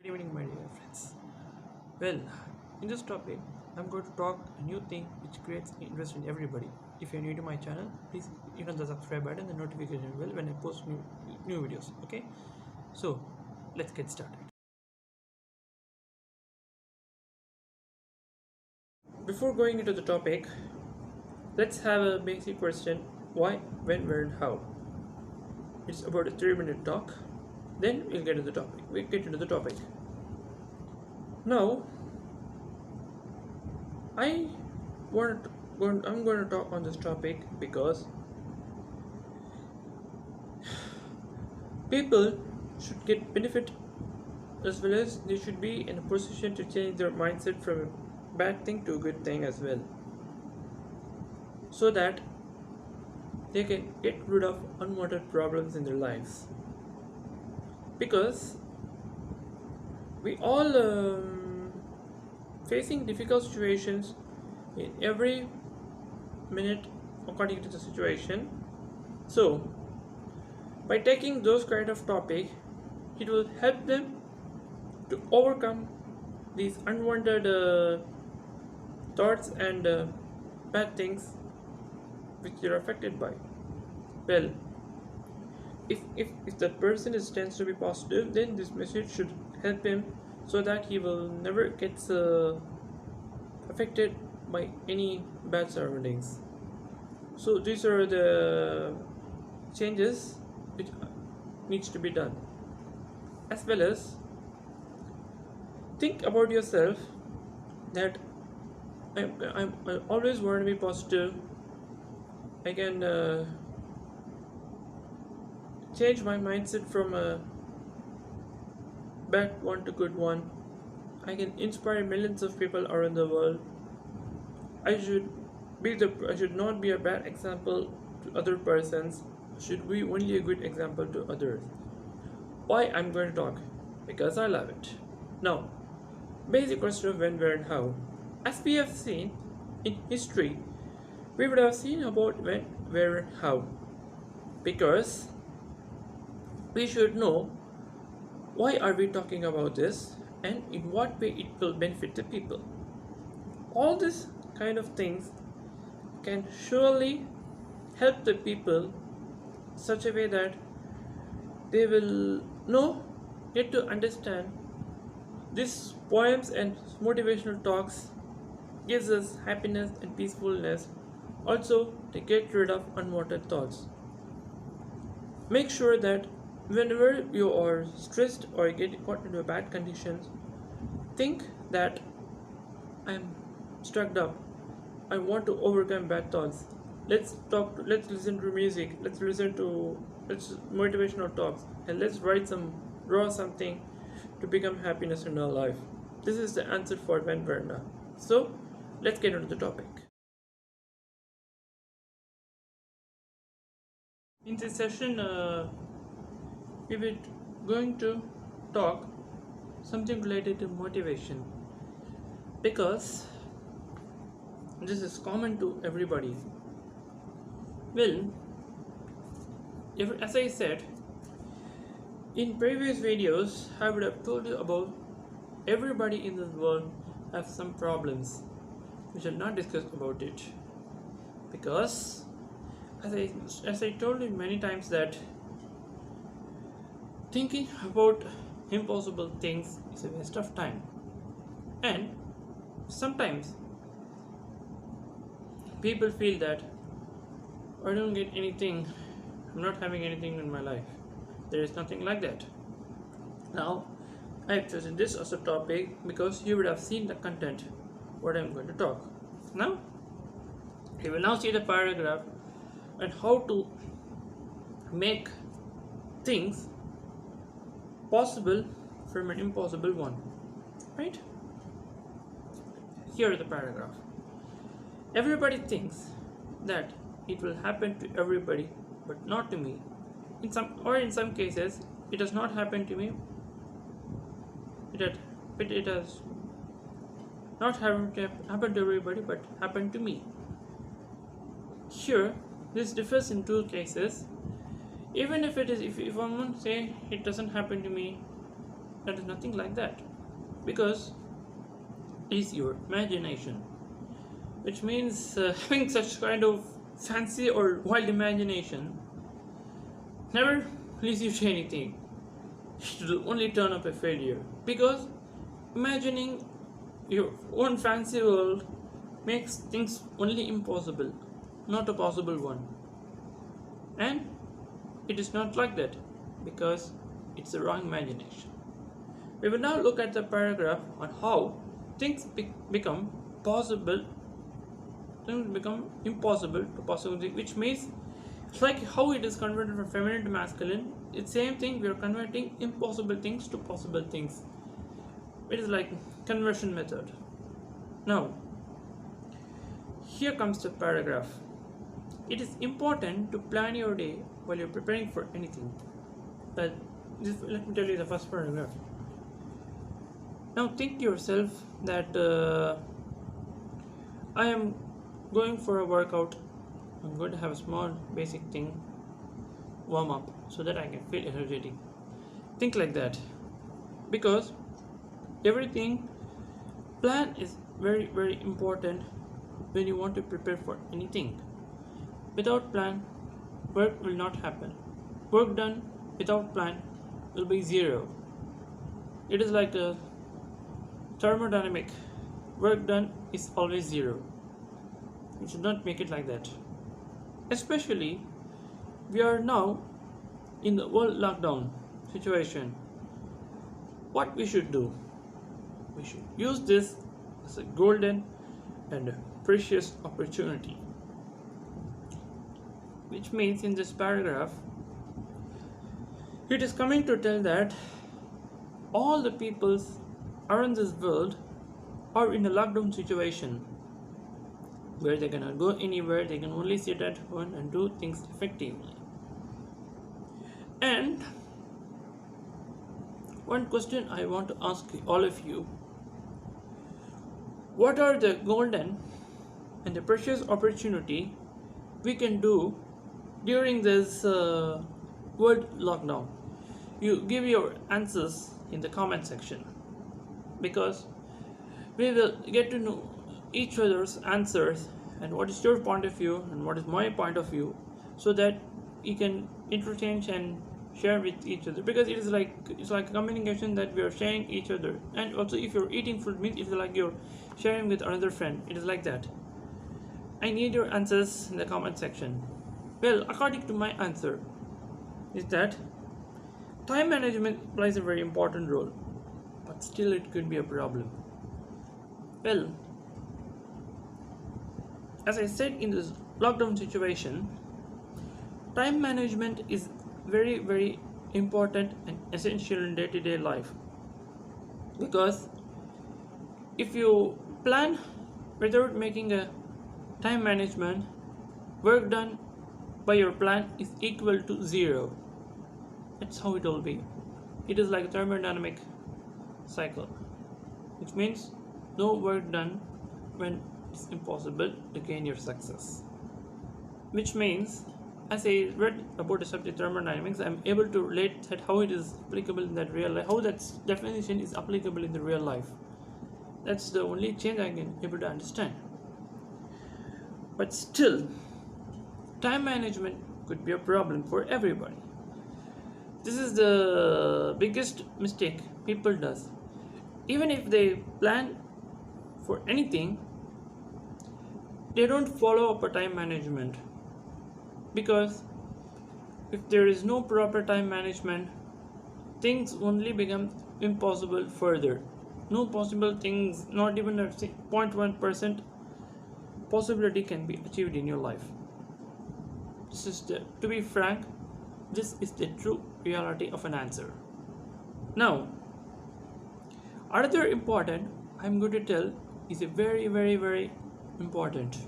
Good evening, my dear friends. Well, in this topic, I'm going to talk a new thing which creates interest in everybody. If you're new to my channel, please hit on the subscribe button and the notification bell when I post new videos. Okay, so let's get started. Before going into the topic, let's have a basic question: why, when, where, and how. It's about a 3-minute talk. Then we'll get to the topic. We get into the topic. Now, I I'm going to talk on this topic because people should get benefit as well as they should be in a position to change their mindset from a bad thing to a good thing as well, so that they can get rid of unwanted problems in their lives. Because we all facing difficult situations in every minute according to the situation. So by taking those kind of topic, it will help them to overcome these unwanted thoughts and bad things which they're affected by. Well, if that person tends to be positive, then this message should help him so that he will never get affected by any bad surroundings. So these are the changes which needs to be done, as well as think about yourself that I always want to be positive. I can change my mindset from a bad one to good one. I can inspire millions of people around the world. I should not be a bad example to other persons. I should be only a good example to others. Why I'm going to talk? Because I love it. Now, basic question of when, where, and how. As we have seen in history, we would have seen about when, where, and how. Because we should know why are we talking about this and in what way it will benefit the people. All these kind of things can surely help the people such a way that they will get to understand these poems and motivational talks gives us happiness and peacefulness, also to get rid of unwanted thoughts. Make sure that whenever you are stressed or get caught into bad conditions, think that I'm struck up. I want to overcome bad thoughts. Let's listen to music, let's motivational talks, and let's draw something to become happiness in our life. This is the answer for when, where, now. So let's get into the topic. In this session, we will going to talk something related to motivation, because this is common to everybody. Well, as I said in previous videos, I would have told you about everybody in this world have some problems. We shall not discuss about it, because as I told you many times that thinking about impossible things is a waste of time, and sometimes people feel that I don't get anything, I'm not having anything in my life. There is nothing like that. Now I have chosen this as a topic because you would have seen the content what I'm going to talk. Now you will now see the paragraph and how to make things possible from an impossible one. Right? Here is the paragraph. Everybody thinks that it will happen to everybody, but not to me. In some cases, it does not happen to me. It has not happened to everybody, but happened to me. Here, this differs in two cases. Even if it is, if someone say it doesn't happen to me, That is nothing like that, because it is your imagination, which means having such kind of fancy or wild imagination never leads you to anything. It will only turn up a failure, because imagining your own fancy world makes things only impossible, not a possible one. And it is not like that, because it's a wrong imagination. We will now look at the paragraph on how things become possible, things become impossible to possible, which means it's like how it is converted from feminine to masculine. It's same thing, we are converting impossible things to possible things. It is like conversion method. Now, here comes the paragraph. It is important to plan your day while you're preparing for anything. But let me tell you the first paragraph. Now think to yourself that I am going for a workout. I'm going to have a small basic thing, warm up, so that I can feel energetic. Think like that, because everything plan is very very important when you want to prepare for anything. Without plan, work will not happen. Work done without plan will be zero. It is like a thermodynamic. Work done is always zero. You should not make it like that. Especially, we are now in the world lockdown situation. What we should do? We should use this as a golden and precious opportunity. Which means in this paragraph, it is coming to tell that all the peoples around this world are in a lockdown situation where they cannot go anywhere, they can only sit at home and do things effectively. And one question I want to ask all of you: what are the golden and the precious opportunity we can do during this world lockdown? You give your answers in the comment section, because we will get to know each other's answers and what is your point of view and what is my point of view, so that we can interchange and share with each other, because it's like a communication that we are sharing each other. And also, if you're eating food means it's like you're sharing with another friend. It is like that. I need your answers in the comment section. Well, according to my answer is that time management plays a very important role, but still it could be a problem. Well, as I said, in this lockdown situation, time management is very very important and essential in day-to-day life, because if you plan without making a time management, work done by your plan is equal to zero. That's how it will be. It is like a thermodynamic cycle, which means no work done when it's impossible to gain your success. Which means, as I read about the subject thermodynamics, I'm able to relate that how it is applicable in that real life, how that definition is applicable in the real life. That's the only change I can able to understand. But still, time management could be a problem for everybody. This is the biggest mistake people does. Even if they plan for anything, they don't follow up a time management, because if there is no proper time management, things only become impossible further. No possible things, not even a 0.1% possibility can be achieved in your life. This is to be frank, this is the true reality of an answer. Now, another important I'm going to tell is a very very very important.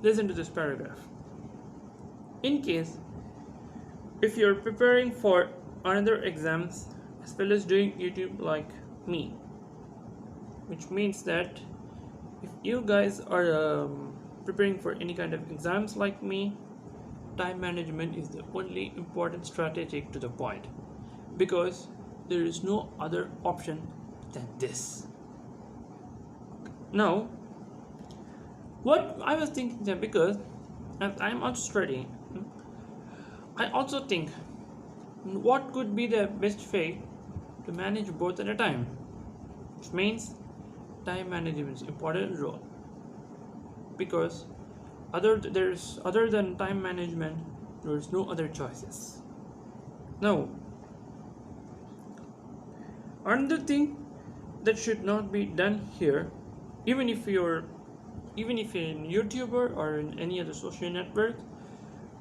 Listen to this paragraph. In case if you're preparing for another exams as well as doing YouTube like me, which means that if you guys are preparing for any kind of exams like me, time management is the only important strategy to the point, because there is no other option than this. Now, what I was thinking that because as I'm also studying, I also think what could be the best way to manage both at a time, which means time management is important role because other than time management there is no other choices. Now, another thing that should not be done here, even if you're a YouTuber or in any other social network,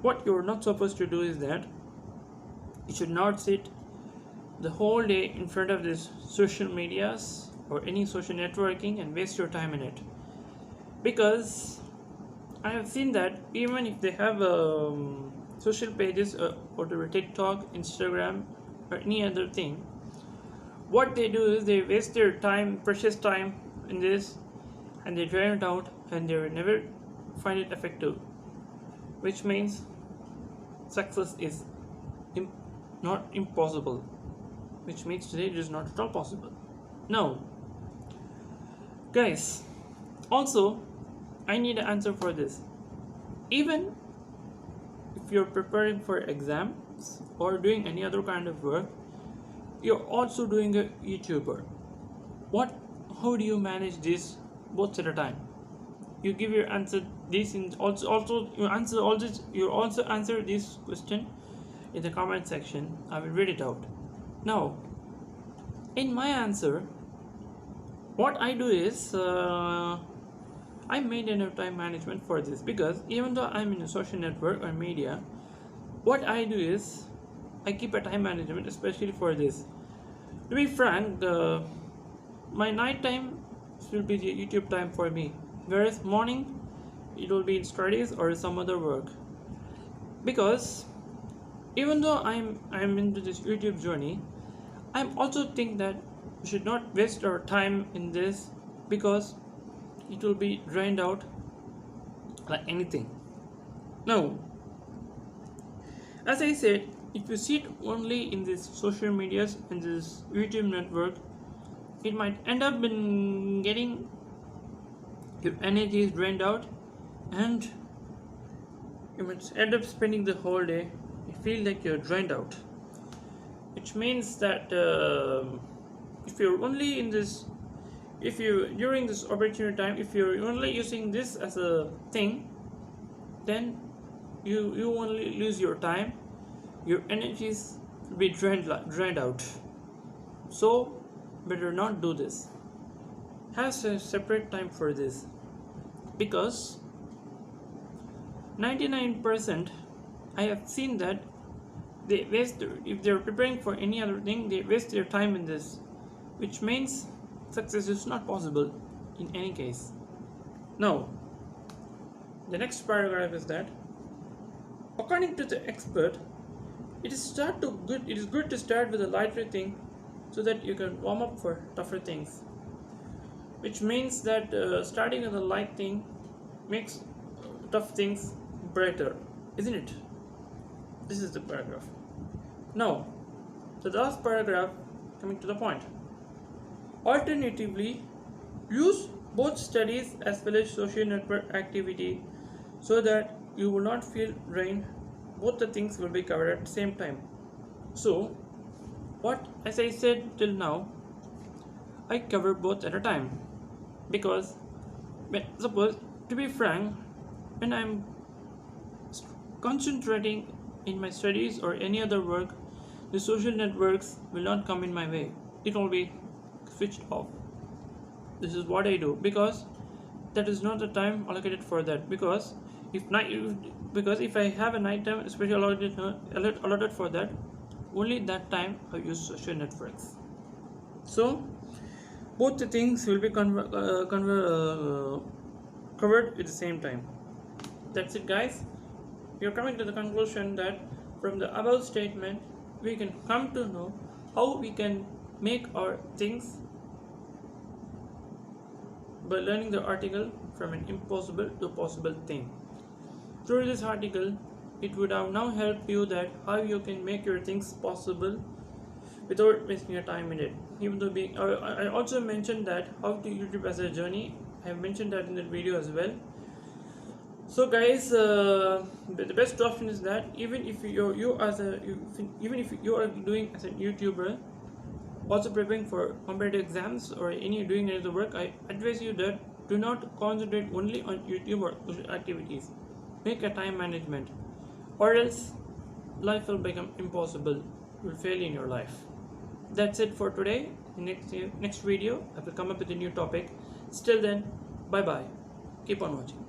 what you're not supposed to do is that you should not sit the whole day in front of this social medias or any social networking and waste your time in it. Because I have seen that even if they have social pages or the TikTok, Instagram, or any other thing, what they do is they waste their time, precious time in this, and they drain it out and they will never find it effective, which means success is not impossible, which means today it is not at all possible. Now, guys, also I need an answer for this. Even if you're preparing for exams or doing any other kind of work, you're also doing a YouTuber. How do you manage this both at a time? You give your answer this in also you answer all this you also answer this question in the comment section. I will read it out. Now, in my answer, what I do is I maintain a time management for this because even though I'm in a social network or media, what I do is I keep a time management, especially for this. To be frank, my night time will be the YouTube time for me, whereas morning it will be in studies or some other work. Because even though I'm into this YouTube journey, I'm also think that we should not waste our time in this because it will be drained out like anything. Now, as I said, if you sit only in these social medias and this YouTube network, it might end up in getting your energy is drained out and you might end up spending the whole day. You feel like you're drained out, which means that if you're only in this, if you during this opportunity time, if you're only using this as a thing, then you only lose your time, your energies will be drained out. So better not do this. Have a separate time for this because 99% I have seen that they waste if they're preparing for any other thing, they waste their time in this, which means success is not possible in any case. Now, the next paragraph is that according to the expert, it is good to start with a lighter thing so that you can warm up for tougher things, which means that starting with a light thing makes tough things brighter, isn't it? This is the paragraph. Now, the last paragraph, coming to the point. Alternatively, use both studies as well as social network activity so that you will not feel drained. Both the things will be covered at the same time. So, as I said till now, I cover both at a time because suppose, to be frank, when I'm concentrating in my studies or any other work, the social networks will not come in my way. It will be switched off. This is what I do because that is not the time allocated for that. Because if I have a night time especially allotted for that, only that time I use social networks. So both the things will be covered at the same time. That's it, guys. We are coming to the conclusion that from the above statement we can come to know how we can make our things by learning the article from an impossible to possible thing. Through this article, it would have now helped you that how you can make your things possible without wasting your time in it. Even though being, I also mentioned that how to YouTube as a journey. I have mentioned that in the video as well. So guys, the best option is that even if even if you are doing as a YouTuber, also preparing for competitive exams or any doing any other work, I advise you that do not concentrate only on YouTube or social activities. Make a time management, or else life will become impossible. You will fail in your life. That's it for today. Next video, I will come up with a new topic. Still then, bye bye. Keep on watching.